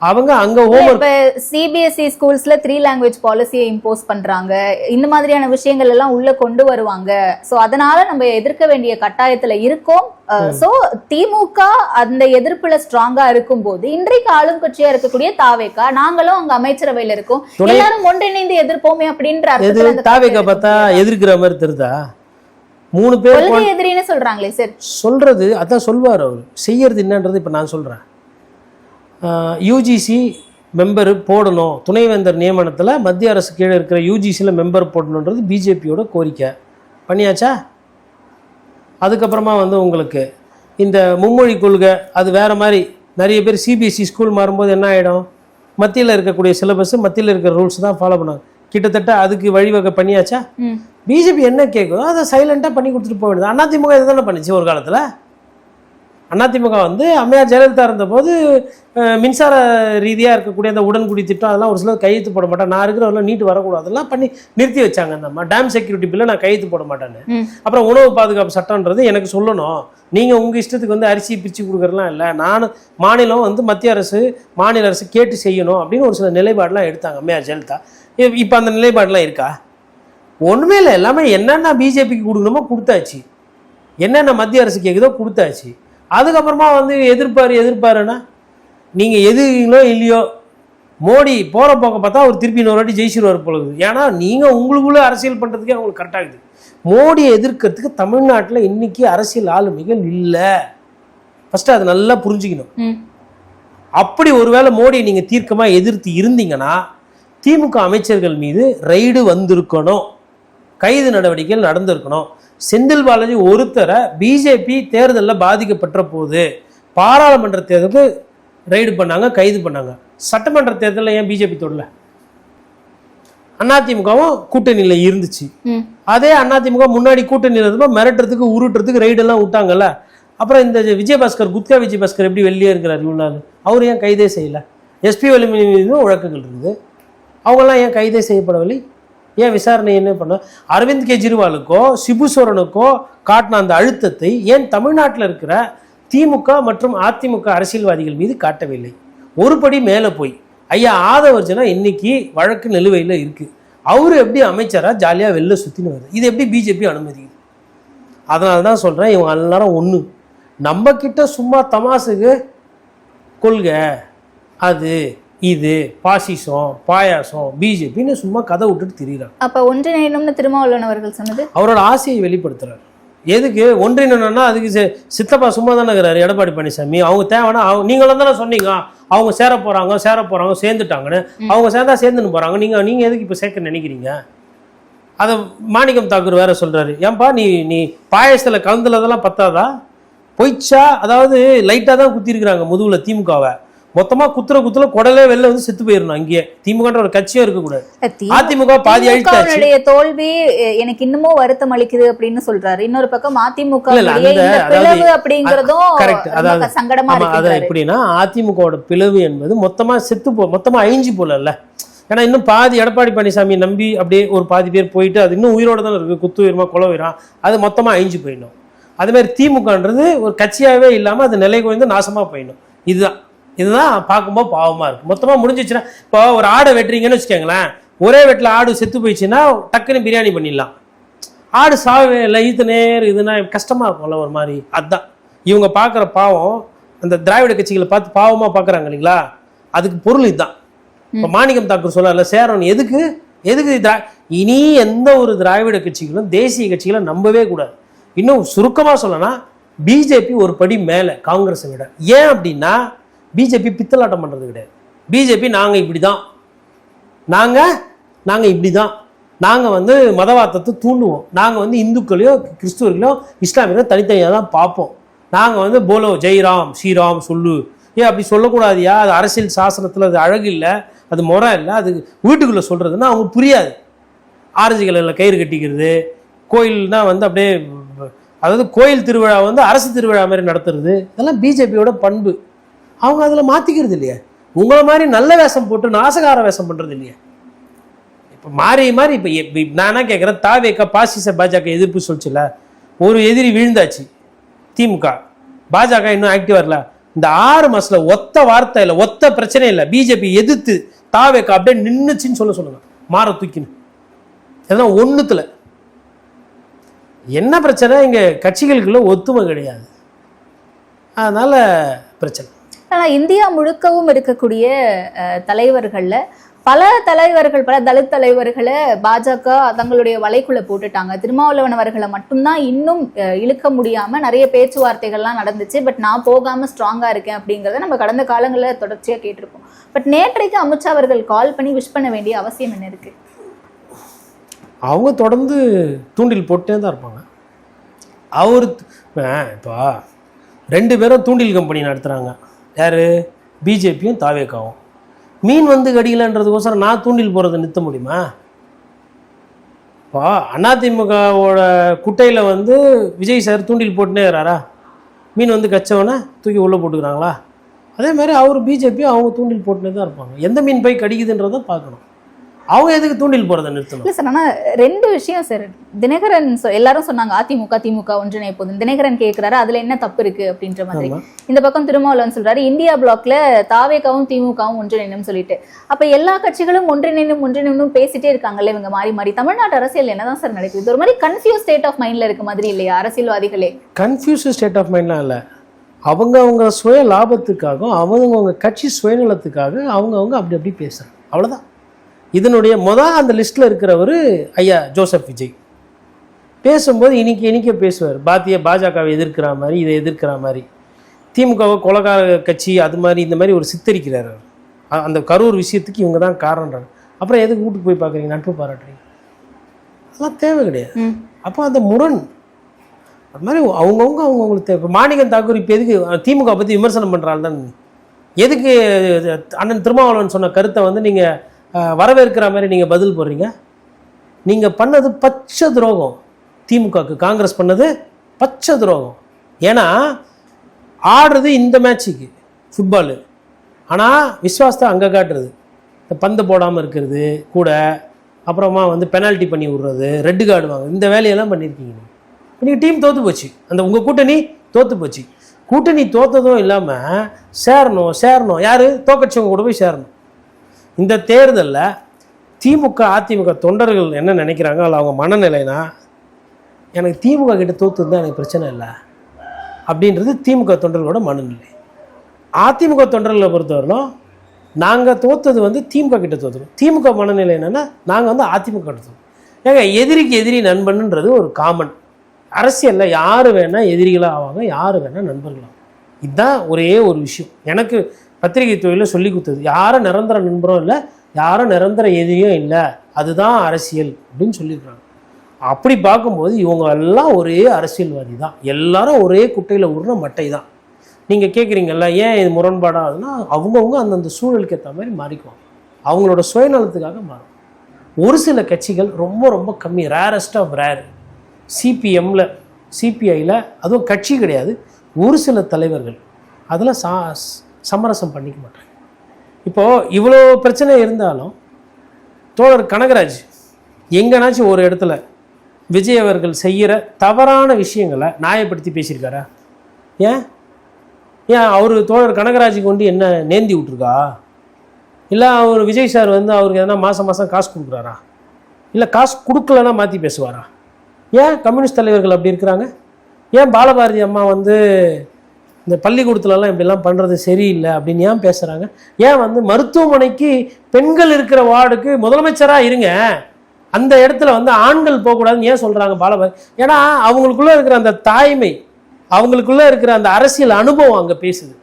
[SPEAKER 1] அவங்க அங்க ஹோம்ஒர்க்
[SPEAKER 2] இப்ப சிபிஎஸ்இ ஸ்கூல்ஸ்ல 3 லாங்குவேஜ் பாலிசியை இம்போஸ் பண்றாங்க, இந்த மாதிரியான விஷயங்கள் எல்லாம் உள்ள கொண்டு வருவாங்க. சோ அதனால நம்ம எதிர்க்க வேண்டிய கட்டாயத்துல இருக்கோம். சோ திமுக அந்த எதிர்ப்புல ஸ்ட்ராங்கா இருக்கும் போது இன்றைக்கு ஆளும் கட்சியா இருக்கக்கூடிய தாவேகா நாங்களும் அங்க அமைச்சரவையில இருக்கோம், எல்லாரும் ஒன்றிணைந்து எதிர்ப்போமே அப்படின்ற அர்த்தத்துல
[SPEAKER 1] தாவேகா பார்த்தா எதிர்க்கிற மாதிரி தெரியுதா? 3 பேர்
[SPEAKER 2] கொள்கை எதிரின்னு சொல்றாங்களே சார்.
[SPEAKER 1] சொல்றது அதான் சொல்வார், அவர் செய்யறது என்னன்றது இப்ப நான் சொல்றேன். யூஜிசி மெம்பர் போடணும், துணைவேந்தர் நியமனத்தில் மத்திய அரசு கீழே இருக்கிற யூஜிசியில் மெம்பர் போடணுன்றது பிஜேபியோட கோரிக்கை. பண்ணியாச்சா? அதுக்கப்புறமா வந்து உங்களுக்கு இந்த மும்மொழி கொள்கை அது வேறு மாதிரி நிறைய பேர் சிபிஎஸ்சி ஸ்கூல் மாறும்போது என்ன ஆகிடும், மத்தியில் இருக்கக்கூடிய சிலபஸ் மத்தியில் இருக்கிற ரூல்ஸ் தான் ஃபாலோ பண்ணுவாங்க. கிட்டத்தட்ட அதுக்கு வழிவகை பண்ணியாச்சா? பிஜேபி என்ன கேட்குதோ அதை சைலண்டாக பண்ணி கொடுத்துட்டு போக வேண்டியது. அதிமுக இதை தானே பண்ணிச்சு ஒரு காலத்தில். அதிமுக வந்து அம்மையார் ஜெயலலிதா இருந்தபோது மின்சார ரீதியாக இருக்கக்கூடிய அந்த உடன்குடி திட்டம் அதெல்லாம் ஒரு சிலர் கையெழுத்து போட மாட்டேன், நான் இருக்கிறவங்க நீட்டு வரக்கூடாது அதெல்லாம் பண்ணி நிறுத்தி வச்சாங்க. அந்த டேம் செக்யூரிட்டி பில்லை நான் கையெழுத்து போட மாட்டேன்னு. அப்புறம் உணவு பாதுகாப்பு சட்டம்ன்றது எனக்கு சொல்லணும், நீங்கள் உங்கள் இஷ்டத்துக்கு வந்து அரிசி பிரித்து கொடுக்குறதுலாம் இல்லை, நான் மாநிலம் வந்து மத்திய அரசு மாநில அரசு கேட்டு செய்யணும் அப்படின்னு ஒரு சில நிலைப்பாடெலாம் எடுத்தாங்க அம்மையார் ஜெயலலிதா. இப்போ அந்த நிலைப்பாடெலாம் இருக்கா? ஒன்றுமே இல்லை. எல்லாமே என்னென்ன பிஜேபிக்கு கொடுக்கணுமோ கொடுத்தாச்சு, என்னென்ன மத்திய அரசு கேட்குதோ கொடுத்தாச்சு. அதுக்கப்புறமா வந்து எதிர்ப்பாருன்னா நீங்கள் எதுங்களோ இல்லையோ மோடி போகிற போக்க பார்த்தா அவர் திருப்பி இன்னொரு வாட்டி ஜெயிச்சிருவார் போலது. ஏன்னா நீங்கள் உங்களுக்குள்ளே அரசியல் பண்ணுறதுக்கே அவங்களுக்கு கரெக்டாகுது. மோடியை எதிர்க்கிறதுக்கு தமிழ்நாட்டில் இன்னைக்கு அரசியல் ஆளுமைகள் இல்லை. ஃபஸ்ட்டு அதை நல்லா புரிஞ்சுக்கணும். அப்படி ஒருவேளை மோடியை நீங்கள் தீர்க்கமாக எதிர்த்து இருந்தீங்கன்னா திமுக அமைச்சர்கள் மீது ரைடு வந்திருக்கணும், கைது நடவடிக்கைகள் நடந்திருக்கணும். செந்தில் பாலாஜி ஒருத்தரை பிஜேபி தேர்தலில் பாதிக்கப்பட்ட போது பாராளுமன்ற தேர்தலுக்கு ரைடு பண்ணாங்க, கைது பண்ணாங்க. சட்டமன்ற தேர்தலில் ஏன் பிஜேபி தொடல? அதிமுகவும் கூட்டணியில் இருந்துச்சு. அதே அதிமுக முன்னாடி கூட்டணியில் இருந்தப்போ மிரட்டுறதுக்கு உருட்டுறதுக்கு ரைடெல்லாம் விட்டாங்கல்ல. அப்புறம் இந்த விஜயபாஸ்கர் குத்கா விஜயபாஸ்கர் எப்படி வெளியே இருக்கிறார் இவ்வளோ நாள், அவர் ஏன் கைதே செய்யலை? எஸ்பி வலிமை மீதும் வழக்குகள் இருக்குது, அவங்கெல்லாம் ஏன் கைதே செய்யப்படவில்லை? ஏன் விசாரணை என்ன பண்ண? அரவிந்த் கெஜ்ரிவாலுக்கோ சிபு சோரனுக்கோ காட்டின அந்த அழுத்தத்தை ஏன் தமிழ்நாட்டில் இருக்கிற திமுக மற்றும் அதிமுக அரசியல்வாதிகள் மீது காட்டவில்லை? ஒரு படி மேலே போய் ஐயா ஆதவர்ஜனா இன்னைக்கு வழக்கு நிலுவையில் இருக்கு, அவரு எப்படி அமைச்சரா ஜாலியாக வெளில சுற்றின்னு வருது, இது எப்படி பிஜேபி அனுமதிக்குது? அதனால தான் சொல்கிறேன், இவங்க எல்லாரும் ஒன்று. நம்ம கிட்ட சும்மா தமாசுக்கு கொள்கை அது இது பாசிசம் பாயாசம் பிஜேபின்னு சும்மா கதை விட்டுட்டு திரிகிறார்.
[SPEAKER 2] அப்ப ஒன்றிணையணும்னு திருமாவளவன் அவர்கள் சொன்னது
[SPEAKER 1] அவரோட ஆசையை வெளிப்படுத்துறாரு. எதுக்கு ஒன்றிணைனா? அதுக்கு சித்தப்பா சும்மா தானே இருக்கிறாரு எடப்பாடி பழனிசாமி. அவங்க தேவைன்னா நீங்களும் தானே சொன்னீங்க அவங்க சேர போறாங்க சேர்ந்துட்டாங்கன்னு. அவங்க சேர்ந்தா சேர்ந்துன்னு போறாங்க, நீங்க எதுக்கு இப்ப சேர்க்க நினைக்கிறீங்க? அதை மாணிக்கம் தாக்கூர் வேற சொல்றாரு, ஏன்பா நீ பாயசத்துல கலந்துலதெல்லாம் பத்தாதா? போயிச்சா? அதாவது லைட்டா தான் குத்தி இருக்கிறாங்க முதுகுல திமுகவை, மொத்தமா குத்துற குடலே வெளில வந்து செத்து போயிடணும். அங்கேயே திமுக ஒரு கட்சியும் இருக்கக்கூடாது. அதிமுக பாதி அழித்தாச்சு.
[SPEAKER 2] தோல்வி எனக்கு இன்னமும் வருத்தம் அளிக்குது அப்படின்னு சொல்றாரு. இன்னொரு பக்கம் அதிமுக அப்படிங்கறதும் சங்கடமா இருக்கு.
[SPEAKER 1] எப்படின்னா அதிமுகவோட பிளவு என்பது மொத்தமா மொத்தமா அழிஞ்சு போல. ஏன்னா இன்னும் பாதி எடப்பாடி பழனிசாமி நம்பி அப்படியே ஒரு பாதி பேர் போயிட்டு அது இன்னும் உயிரோட தான் இருக்கு, குத்து உயிரமா கொலை உயிரா, அது மொத்தமா அழிஞ்சு போயிடணும். அதே மாதிரி திமுகன்றது ஒரு கட்சியாவே இல்லாம அது நிலை குறைந்து நாசமா போயிடணும். இதுதான் பார்க்கும்போது பாவமா இருக்கு. மொத்தமா முடிஞ்சிச்சுன்னா இப்போ ஒரு ஆடை வெட்டுறீங்கன்னு வச்சுக்கோங்களேன், ஒரே வெட்டில் ஆடு செத்து போயிடுச்சுன்னா டக்குன்னு பிரியாணி பண்ணிடலாம். ஆடு சாவே இல்லை, இதுனா கஷ்டமா இருக்கும்ல ஒரு மாதிரி. அதுதான் இவங்க பார்க்குற பாவம். அந்த திராவிட கட்சிகளை பார்த்து பாவமா பார்க்குறாங்க இல்லைங்களா, அதுக்கு பொருள் இதுதான். இப்போ மாணிக்கம் தாக்கூர் சொல்லல சேரன் எதுக்கு இனி எந்த ஒரு திராவிட கட்சிகளும் தேசிய கட்சிகளை நம்பவே கூடாது. இன்னும் சுருக்கமா சொல்லனா பிஜேபி ஒரு படி மேல காங்கிரஸை விட. ஏன் அப்படின்னா பிஜேபி பித்தலாட்டம் பண்றது கிடையாது. பிஜேபி நாங்க இப்படிதான், நாங்க வந்து மதவாதத்தை தூண்டுவோம், நாங்க வந்து இந்துக்களையோ கிறிஸ்துவர்களோ இஸ்லாமியர்களோ தனித்தனியாக தான் பார்ப்போம், நாங்க வந்து போலோ ஜெய்ராம் ஸ்ரீராம் சொல்லு. ஏன் அப்படி சொல்லக்கூடாதியா? அது அரசியல் சாசனத்தில் அது அழகு இல்லை, அது முறை இல்லை, அது வீட்டுக்குள்ளே சொல்கிறதுன்னா அவங்க புரியாது. ஆரஞ்சு கலரில் கயிறு கட்டிக்கிறது, கோயில்னா வந்து அப்படியே அதாவது கோயில் திருவிழா வந்து அரசு திருவிழா மாதிரி நடத்துறது, இதெல்லாம் பிஜேபியோட பண்பு. அவங்க அதில் மாற்றிக்கிறது இல்லையா? உங்களை மாதிரி நல்ல வேஷம் போட்டு நாசகார வேஷம் பண்ணுறது இல்லையா? இப்போ மாறி இப்போ நான் என்ன கேட்குறேன், தாவேக பாசிச பாஜக எதிர்ப்பு சொல்லிச்சுல, ஒரு எதிரி விழுந்தாச்சு திமுக, பாஜக இன்னும் ஆக்டிவ் வரல. இந்த 6 மாசத்துல ஒத்த வார்த்தை இல்லை, ஒத்த பிரச்சனை இல்லை. பிஜேபி எதிர்த்து தாவேக்கா அப்படியே நின்னுச்சின்னு சொல்லுங்க, மாற தூக்கின்னு. இதெல்லாம் ஒண்ணுத்துல என்ன பிரச்சனை, இங்க கட்சிகளுக்குள்ள ஒத்துமை கிடையாது, அதனால பிரச்சனை.
[SPEAKER 2] ஆனா இந்தியா முழுக்கவும் இருக்கக்கூடிய தலைவர்கள்ல பல தலைவர்கள், பல தலித் தலைவர்களை பாஜக தங்களுடைய வலைக்குள்ள போட்டுட்டாங்க. திருமாவளவன் அவர்களை மட்டும்தான் இன்னும் இழுக்க முடியாம நிறைய பேச்சுவார்த்தைகள்லாம் நடந்துச்சு. பட் நான் போகாம ஸ்ட்ராங்கா இருக்கேன் அப்படிங்கறத நம்ம கடந்த காலங்களில் தொடர்ச்சியா கேட்டிருக்கோம். பட் நேற்றைக்கு அமித்ஷா அவர்கள் கால் பண்ணி விஷ் பண்ண வேண்டிய அவசியம் என்ன இருக்கு?
[SPEAKER 1] அவங்க தொடர்ந்து தூண்டில் போட்டே தான் இருப்பாங்க. அவர் இப்போ 2 பேரும் தூண்டில் கம்பெனி நடத்துகிறாங்க. யார்? பிஜேபியும் தாவேக்காவும். மீன் வந்து கடிக்கலன்றதுக்கோசரம் நான் தூண்டில் போகிறத நிறுத்த முடியுமா? இப்போ அதிமுகவோட குட்டையில் வந்து விஜய் சார் தூண்டில் போட்டுனே இருக்கிறாரா? மீன் வந்து கச்சவனை தூக்கி உள்ளே போட்டுக்கிறாங்களா? அதே மாதிரி அவர் பிஜேபி அவங்க தூண்டில் போட்டுனே தான் இருப்பாங்க. எந்த மீன் போய் கடிக்குதுன்றதை பார்க்கணும். அவங்க எதுக்கு தூண்டில் போறதை நிறுத்தணும்? இல்லை
[SPEAKER 2] சார், ஆனால் 2 விஷயம் சார். தினகரன் எல்லாரும் சொன்னாங்க அதிமுக திமுக ஒன்றிணை போதும். தினகரன் கேட்கிறாரு அதுல என்ன தப்பு இருக்கு அப்படின்ற மாதிரி. இந்த பக்கம் திருமாவளவன் சொல்றாரு இந்தியா பிளாக்ல தாவேகாவும் திமுகவும் ஒன்றிணைனும் சொல்லிட்டு. அப்ப எல்லா கட்சிகளும் ஒன்றிணைனும் பேசிட்டே இருக்காங்கல்ல இவங்க மாறி மாறி. தமிழ்நாட்டு அரசியல் என்னதான் சார் நடக்குது? இது ஒரு மாதிரி கன்ஃபியூஸ் ஸ்டேட் ஆஃப் மைண்ட்ல இருக்க மாதிரி இல்லையா அரசியல்வாதிகளே?
[SPEAKER 1] கன்ஃபியூஸ் ஸ்டேட் ஆஃப் மைண்ட்லாம் இல்லை. அவங்க சுய லாபத்துக்காகவும் அவங்க கட்சி சுயநலத்துக்காக அவங்க அப்படி பேசுறாங்க, அவ்வளவுதான். இதனுடைய அந்த லிஸ்ட்டில் இருக்கிறவர் ஐயா ஜோசப் விஜய் பேசும்போது இனிக்க பேசுவார். பாஜகவை எதிர்க்கிற மாதிரி, இதை எதிர்க்கிற மாதிரி, திமுகவை கொலைகார கட்சி அது மாதிரி இந்த மாதிரி ஒரு சித்தரிக்கிறார். அந்த கரூர் விஷயத்துக்கு இவங்க தான் காரணன்றாங்க. அப்புறம் எதுக்கு வீட்டுக்கு போய் பார்க்குறீங்க, நட்பு பாராட்டுறீங்க? அதெல்லாம் தேவை கிடையாது. அப்போ அந்த முரண் அது மாதிரி அவங்களுக்கு தேவை. மாணிக்கம் தாக்கூர் இப்போ எதுக்கு திமுக பற்றி விமர்சனம் பண்ணுறாள் தான், எதுக்கு அண்ணன் திருமாவளவன் சொன்ன கருத்தை வந்து நீங்கள் வரவேற்கிற மாதிரி நீங்கள் பதில் போடுறீங்க? நீங்கள் பண்ணது பச்சை துரோகம். திமுகக்கு காங்கிரஸ் பண்ணது பச்சை துரோகம். ஏன்னா ஆடுறது இந்த மேட்சுக்கு ஃபுட்பாலு, ஆனால் விஸ்வாசத்தை அங்கே காட்டுறது, இந்த பந்து போடாமல் இருக்கிறது கூட, அப்புறமா வந்து பெனால்ட்டி பண்ணி விடுறது, ரெட்டு கார்டு வாங்க, இந்த வேலையெல்லாம் பண்ணியிருக்கீங்க. நீங்கள் டீம் தோற்று போச்சு, அந்த உங்கள் கூட்டணி தோற்று போச்சு. கூட்டணி தோற்றதும் இல்லாமல் சேரணும் யார்? தோக்கடிச்சவங்க கூட போய் சேரணும். இந்த தேர்தலில் திமுக அதிமுக தொண்டர்கள் என்ன நினைக்கிறாங்க, அதில் அவங்க மனநிலைனா எனக்கு திமுக கிட்ட தோற்றுதான் எனக்கு பிரச்சனை இல்லை அப்படின்றது திமுக தொண்டர்களோட மனநிலை. அதிமுக தொண்டர்களை பொறுத்தவரையிலும் நாங்கள் தோற்றது வந்து திமுக கிட்ட தோற்றுறோம். திமுக மனநிலை என்னென்னா நாங்கள் வந்து அதிமுக கிட்ட தோற்றுறோம். ஏங்க எதிரிக்கு எதிரி நண்பன்ன்றது ஒரு காமன். அரசியலில் யார் வேணால் எதிரிகளாக ஆவாங்க, யார் வேணால் நண்பர்களாக. இதுதான் ஒரே ஒரு விஷயம். எனக்கு பத்திரிகை தொழிலில் சொல்லி கொடுத்தது, யாரும் நிரந்தர நண்பரும் இல்லை, யாரும் நிரந்தர எதிரியும் இல்லை, அதுதான் அரசியல் அப்படின்னு சொல்லியிருக்காங்க. அப்படி பார்க்கும்போது இவங்க எல்லாம் ஒரே அரசியல்வாதி தான், எல்லாரும் ஒரே குட்டையில் உருண மட்டை தான். நீங்கள் கேட்குறீங்கல்ல ஏன் இது முரண்பாடாகுதுன்னா, அவங்கவுங்க அந்தந்த சூழலுக்கு ஏற்ற மாதிரி மாறிக்குவாங்க, அவங்களோட சுயநலத்துக்காக மாறும். ஒரு சில கட்சிகள் ரொம்ப ரொம்ப கம்மி, ரேரஸ்ட் ஆஃப் ரேர். சிபிஎம்மில் சிபிஐயில் அதுவும் கட்சி கிடையாது, ஒரு சில தலைவர்கள் அதில் சமரசம் பண்ணிக்க மாட்டாங்க. இப்போது இவ்வளோ பிரச்சனை இருந்தாலும் தோழர் கனகராஜ் எங்கேனாச்சும் ஒரு இடத்துல விஜய் அவர்கள் செய்கிற தவறான விஷயங்களை நியாயப்படுத்தி பேசியிருக்காரா? ஏன் அவர் தோழர் கனகராஜுக்கு வந்து என்ன நேந்தி விட்டுருக்கா? இல்லை அவர் விஜய் சார் வந்து அவருக்கு எதனா மாதம் காசு கொடுக்குறாரா? இல்லை காசு கொடுக்கலன்னா மாற்றி பேசுவாரா? ஏன் கம்யூனிஸ்ட் தலைவர்கள் அப்படி இருக்கிறாங்க? ஏன் பாலபாரதி அம்மா வந்து இந்த பள்ளிக்கூடத்துலலாம் இப்படிலாம் பண்ணுறது சரியில்லை அப்படின்னு ஏன் பேசுகிறாங்க? ஏன் வந்து மருத்துவமனைக்கு பெண்கள் இருக்கிற வார்டுக்கு முதலமைச்சராக இருங்க, அந்த இடத்துல வந்து ஆண்கள் போகக்கூடாதுன்னு ஏன் சொல்கிறாங்க பாலபாரதி? ஏன்னா அவங்களுக்குள்ளே இருக்கிற அந்த தாய்மை, அவங்களுக்குள்ளே இருக்கிற அந்த அரசியல் அனுபவம் அங்கே பேசுது.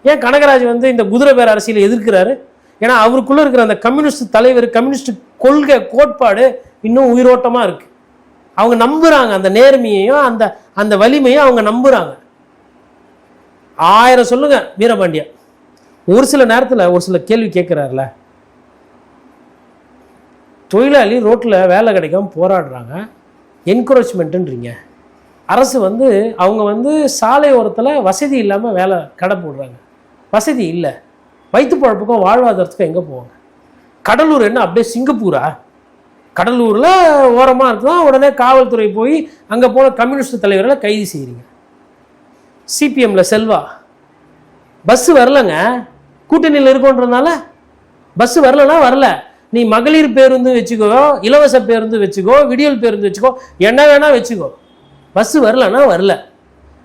[SPEAKER 1] ஏன் கனகராஜ் வந்து இந்த குதிரை பேர் அரசியலை எதிர்க்கிறாரு? ஏன்னா அவருக்குள்ளே இருக்கிற அந்த கம்யூனிஸ்ட் தலைவர், கம்யூனிஸ்ட் கொள்கை கோட்பாடு இன்னும் உயிரோட்டமாக இருக்குது. அவங்க நம்புகிறாங்க, அந்த நேர்மையையும் அந்த வலிமையும் அவங்க நம்புகிறாங்க. 1000 சொல்லுங்க வீரபாண்டியா, ஒரு சில நேரத்தில் ஒரு சில கேள்வி கேட்குறாருல, தொழிலாளி ரோட்டில் வேலை கிடைக்காம போராடுறாங்க, என்கரேஜ்மெண்ட்டுன்றீங்க. அரசு வந்து அவங்க வந்து சாலை ஓரத்தில் வசதி இல்லாமல் வேலை கடை போடுறாங்க, வசதி இல்லை, வயிற்று பழப்புக்கும் வாழ்வாதாரத்துக்கும் எங்கே போவாங்க? கடலூர் என்ன அப்படியே சிங்கப்பூரா? கடலூரில் ஓரமாக இருக்குதான், உடனே காவல்துறை போய் அங்கே போன கம்யூனிஸ்ட் தலைவர்களை கைது செய்கிறீங்க. சிபிஎம்மில் செல்வா பஸ் வரலங்க, கூட்டணியில் இருக்கோன்றதுனால. பஸ் வரலன்னா வரல, நீ மகளிர் பேருந்து வச்சுக்கோ, இலவச பேருந்து வச்சுக்கோ, விடியல் பேருந்து வச்சுக்கோ, என்ன வேணா வச்சுக்கோ, பஸ் வரலன்னா வரல.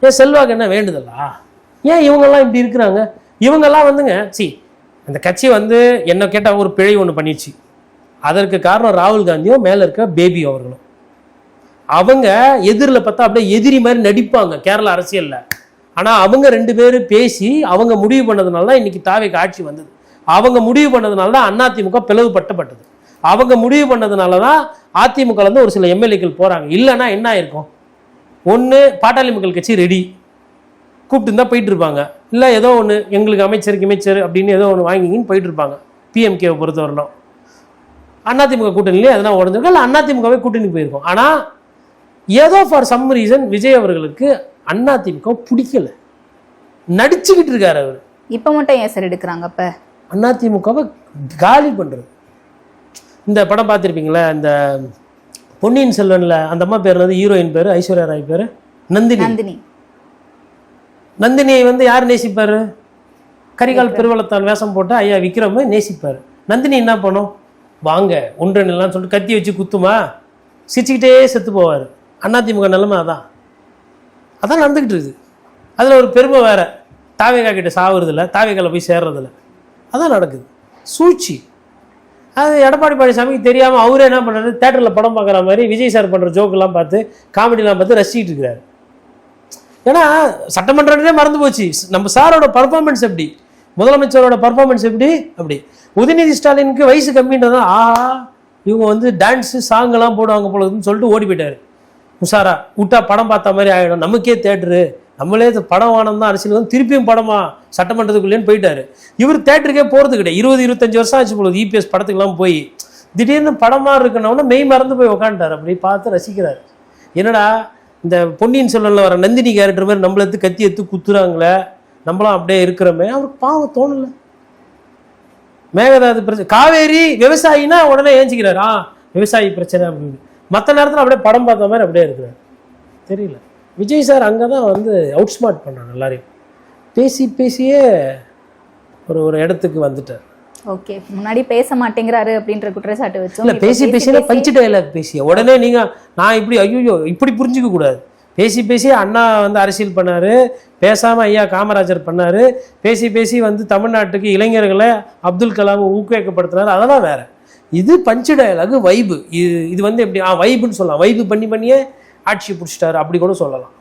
[SPEAKER 1] ஏன் செல்வாக்கு என்ன வேண்டுதலா? ஏன் இவங்கெல்லாம் இப்படி இருக்கிறாங்க? இவங்கெல்லாம் வந்துங்க அந்த கட்சி வந்து என்ன கேட்டால் ஒரு பிழை ஒன்று பண்ணிடுச்சு. அதற்கு காரணம் ராகுல் காந்தியும் மேலே இருக்க பேபி அவர்களும். அவங்க எதிரில் பார்த்தா அப்படியே எதிரி மாதிரி நடிப்பாங்க கேரளா அரசியலில். ஆனால் அவங்க 2 பேரும் பேசி அவங்க முடிவு பண்ணதுனால தான் இன்னைக்கு தாவேக்கு ஆட்சி வந்தது. அவங்க முடிவு பண்ணதுனால தான் அதிமுக பிளவுபட்டப்பட்டது. அவங்க முடிவு பண்ணதுனால தான் அதிமுகலேருந்து ஒரு சில எம்எல்ஏக்கள் போகிறாங்க. இல்லைன்னா என்ன ஆயிருக்கும்? ஒன்று பாட்டாளி மக்கள் கட்சி ரெடி கூப்பிட்டு இருந்தால் போயிட்டு இருப்பாங்க, இல்லை ஏதோ ஒன்று எங்களுக்கு அமைச்சர் அப்படின்னு ஏதோ ஒன்று வாங்கிங்கன்னு போயிட்டு இருப்பாங்க. பிஎம்கேவை பொறுத்தவரையிலும் அதிமுக கூட்டணியிலே அதெல்லாம் உடஞ்சிருக்கும், இல்லை அதிமுகவே கூட்டணி போயிருக்கும். ஆனால் ஏதோ ஃபார் சம் ரீசன் விஜய் அவர்களுக்கு அதிமுக பிடிக்கல, நடிச்சுக்கிட்டு இருக்காரு அவர்.
[SPEAKER 2] இப்போ மட்டும் ஏன் சார் எடுக்கிறாங்க? அப்போ
[SPEAKER 1] அதிமுகவை காலி பண்ணுறது. இந்த படம் பார்த்துருப்பீங்களா, இந்த பொன்னியின் செல்வனில் அந்த அம்மா பேர் வந்து ஹீரோயின் பேர் ஐஸ்வர்யா ராய் பேர் நந்தினி. நந்தினியை வந்து யார் நேசிப்பார்? கரிகால் பெருவளத்தான் வேஷம் போட்டு ஐயா விக்ரம நேசிப்பார். நந்தினி என்ன பண்ணும்? வாங்க ஒன்றெல்லாம் சொல்லிட்டு கத்தி வச்சு குத்துமா, சிரிச்சுக்கிட்டே செத்து போவார். அதிமுக நிலைமை அதான் நடந்துக்கிட்டு இருக்குது. அதில் ஒரு பெருமை வேற, தாவேகா கிட்ட சாவுறதில்ல, தாவேகால போய் சேர்றதில்ல, அதான் நடக்குது. சூழ்ச்சி. அது எடப்பாடி பழனிசாமிக்கு தெரியாமல் அவரே என்ன பண்ணுறாரு, தேட்டரில் படம் பார்க்குற மாதிரி விஜய் சார் பண்ணுற ஜோக்கெல்லாம் பார்த்து காமெடிலாம் பார்த்து ரசிச்சிட்டு இருக்கிறாரு. ஏன்னா சட்டமன்றத்திலே மறந்து போச்சு நம்ம சாரோட பர்ஃபார்மன்ஸ் எப்படி, முதலமைச்சரோட பர்ஃபார்மன்ஸ் எப்படி. அப்படி உதயநிதி ஸ்டாலினுக்கு வயசு கம்மின்றதான் இவங்க வந்து டான்ஸு சாங்கெல்லாம் போடுவாங்க போலன்னு சொல்லிட்டு ஓடி போயிட்டாரு. உஷாரா விட்டா படம் பார்த்த மாதிரி ஆகிடும், நமக்கே தேட்டரு, நம்மளே படம் வானம் தான் அரசியல் வந்து திருப்பியும் படமா சட்டமன்றத்துக்குள்ளேன்னு போயிட்டாரு. இவர் தேட்டருக்கே போகிறது கிடையாது. 20-25 வருஷம் ஆச்சு போல இபிஎஸ் படத்துக்கெல்லாம் போய். திடீர்னு படமாக இருக்கணும்னா மெய் மறந்து போய் உக்காண்டார். அப்படி பார்த்து ரசிக்கிறார். என்னடா இந்த பொன்னியின் செல்வனில் வர நந்தினி கேரக்டர் மாதிரி நம்மள எடுத்து கத்தி எடுத்து குத்துறாங்களே, நம்மளாம் அப்படியே இருக்கிறோமே, அவருக்கு பாவம் தோணலை. மேகதாது பிரச்சனை, காவேரி விவசாயினா உடனே ஏஞ்சிக்கிறார், விவசாயி பிரச்சனை அப்படின்னு. மற்ற நேரத்தில் அப்படியே படம் பார்த்த மாதிரி அப்படியே இருக்கிறார். தெரியல, விஜய் சார் அங்கே தான் வந்து அவுட் ஸ்மார்ட் பண்ணாங்க எல்லாரையும். பேசியே ஒரு இடத்துக்கு வந்துட்டார்.
[SPEAKER 2] ஓகே, முன்னாடி பேச மாட்டேங்கிறாரு அப்படின்ற குற்றச்சாட்டு வச்சோம்.
[SPEAKER 1] இல்லை, பேசினா பஞ்சு டைலாக் பேசிய உடனே நீங்கள் நான் இப்படி ஐயோ இப்படி புரிஞ்சிக்க கூடாது. பேசி அண்ணா வந்து அரசியல் பண்ணார், பேசாமல் ஐயா காமராஜர் பண்ணார், பேசி வந்து தமிழ்நாட்டுக்கு இளைஞர்களை அப்துல் கலாம் ஊக்குவிக்கப்படுத்தினார், அதெல்லாம் வேற. இது பஞ்சு டயலாகு, வைபு. இது வந்து எப்படி வைபுன்னு சொல்லலாம், வைபு பண்ணியே ஆட்சி பிடிச்சிட்டாரு அப்படி கூட சொல்லலாம்.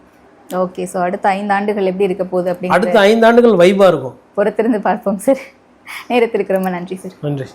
[SPEAKER 2] ஓகே, ஸோ அடுத்த 5 ஆண்டுகள் எப்படி இருக்க போகுது அப்படின்னு
[SPEAKER 1] அடுத்த 5 ஆண்டுகள் வைபா இருக்கும்.
[SPEAKER 2] பொறுத்திருந்து பார்ப்போம் சார். நேரத்திற்கு ரொம்ப நன்றி சார்.
[SPEAKER 1] நன்றி.